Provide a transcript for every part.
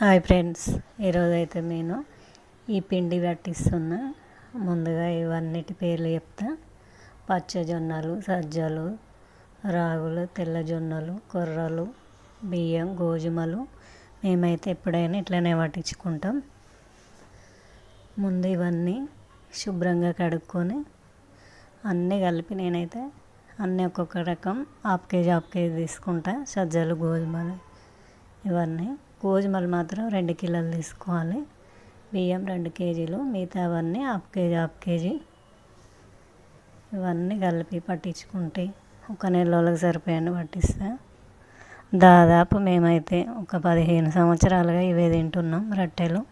Hi friends, ఈరోజు అయితే నేను ఈ పిండి పట్టిస్తున్నా. ముందుగా ఇవన్నిటి పేర్లు చెప్తా. పచ్చజొన్నలు, సజ్జలు, రాగులు, తెల్ల జొన్నలు, కొర్రలు, బియ్యం, గోధుమలు. మేమైతే ఎప్పుడైనా ఇట్లనే పట్టించుకుంటాం. ముందు ఇవన్నీ శుభ్రంగా కడుక్కొని అన్నీ కలిపి నేనైతే అన్నీ ఒక్కొక్క రకం హాఫ్ కేజీ తీసుకుంటా. సజ్జలు, గోధుమలు ఇవన్నీ. గోధుమలు మాత్రం 2 కిలోలు తీసుకోవాలి. బియ్యం 2 కేజీలు, మిగతా అవన్నీ హాఫ్ కేజీ. ఇవన్నీ కలిపి పట్టించుకుంటే ఒక నెల రోజులకు సరిపోయాను పట్టిస్తా. దాదాపు మేమైతే ఒక 15 సంవత్సరాలుగా ఇవే తింటున్నాం రొట్టెలు.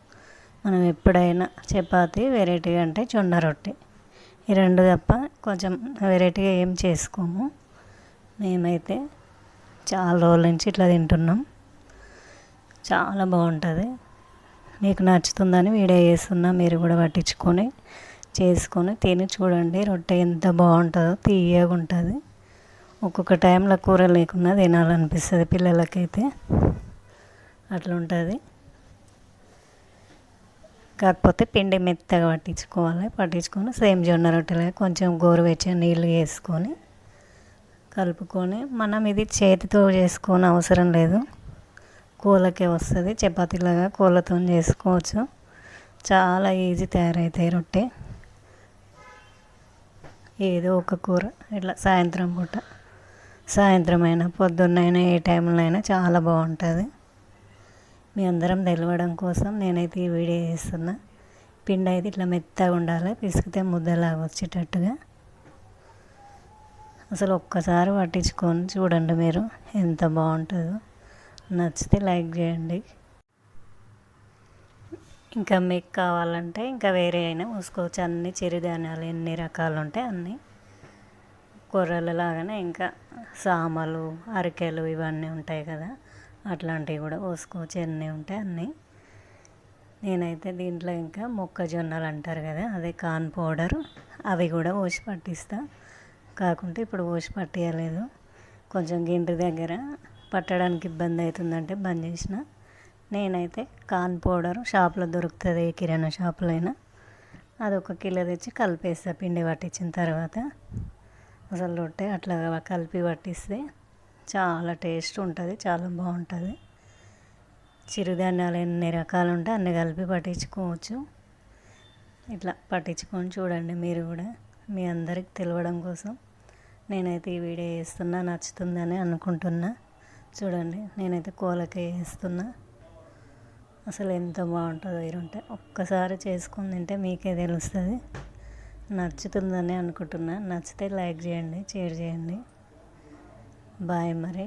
మనం ఎప్పుడైనా చపాతీ వెరైటీగా అంటే జొన్న రొట్టె, ఈ రెండు తప్ప కొంచెం వెరైటీగా ఏం చేసుకోము. మేమైతే చాలా రోజుల నుంచి ఇట్లా తింటున్నాం. చాలా బాగుంటుంది. మీకు నచ్చుతుందని వీడియో చేస్తున్నా. మీరు కూడా పట్టించుకొని చేసుకొని తిని చూడండి. రొట్టె ఎంత బాగుంటుందో, తీయగా ఉంటుంది. ఒక్కొక్క టైంలో కూర లేకుండా తినాలనిపిస్తుంది పిల్లలకైతే. అట్లా ఉంటుంది. కాకపోతే పిండి మెత్తగా పట్టించుకొని సేమ్ జొన్న రొట్టెలే కొంచెం గోరువెచ్చని నీళ్ళు వేసుకొని కలుపుకొని, మనం ఇది చేతితో చేసుకొని అవసరం లేదు, కోలకే వస్తుంది. చపాతీలాగా కోలతో చేసుకోవచ్చు. చాలా ఈజీ తయారవుతాయి రొట్టె. ఏదో ఒక కూర ఇట్లా సాయంత్రం అయినా పొద్దున్నైనా ఏ టైంలో అయినా చాలా బాగుంటుంది. మీ అందరం తెలవడం కోసం నేనైతే ఈ వీడియో చేస్తున్నా. పిండి అయితే ఇట్లా మెత్తగా ఉండాలి, పిసికితే ముద్దలాగా వచ్చేటట్టుగా. అసలు ఒక్కసారి పట్టించుకొని చూడండి మీరు, ఎంత బాగుంటుందో. నచ్చితే లైక్ చేయండి. ఇంకా మీకు కావాలంటే ఇంకా వేరే అయినా పోసుకోవచ్చు. అన్ని చిరుధాన్యాలు ఎన్ని రకాలు ఉంటాయి అన్నీ. కొర్రల లాగానే ఇంకా సామలు, అరికెలు ఇవన్నీ ఉంటాయి కదా, అట్లాంటివి కూడా పోసుకోవచ్చు. ఎన్ని ఉంటాయి అన్నీ. నేనైతే దీంట్లో ఇంకా మొక్కజొన్నలు అంటారు కదా, అదే కార్న్ పౌడర్, అవి కూడా పోసి పట్టిస్తా. కాకుంటే ఇప్పుడు పోసి పట్టియలేదు. కొంచెం గింటి దగ్గర పట్టడానికి ఇబ్బంది అవుతుందంటే బంద్ చేసిన. నేనైతే కార్న్ పౌడర్ షాప్లో దొరుకుతుంది, ఏ కిరాణా షాపులో అయినా. అది 1 కిలో తెచ్చి కలిపేస్తా పిండి పట్టించిన తర్వాత. అసలు రొట్టె అట్లా కలిపి పట్టిస్తే చాలా టేస్ట్ ఉంటుంది, చాలా బాగుంటుంది. చిరుధాన్యాలు ఎన్ని రకాలు ఉంటే అన్ని కలిపి పట్టించుకోవచ్చు. ఇట్లా పట్టించుకొని చూడండి మీరు కూడా. మీ అందరికి తెలవడం కోసం నేనైతే ఈ వీడియో చేస్తున్నా. నచ్చుతుందని అనుకుంటున్నా. చూడండి, నేనైతే కోలకే చేస్తున్నా. అసలు ఎంత బాగుంటుందో ఈ రొట్టె. ఒక్కసారి చేసుకొని తింటే మీకే తెలుస్తుంది. నచ్చుతుందని అనుకుంటున్నా. నచ్చితే లైక్ చేయండి, షేర్ చేయండి. బాయ్ మరి.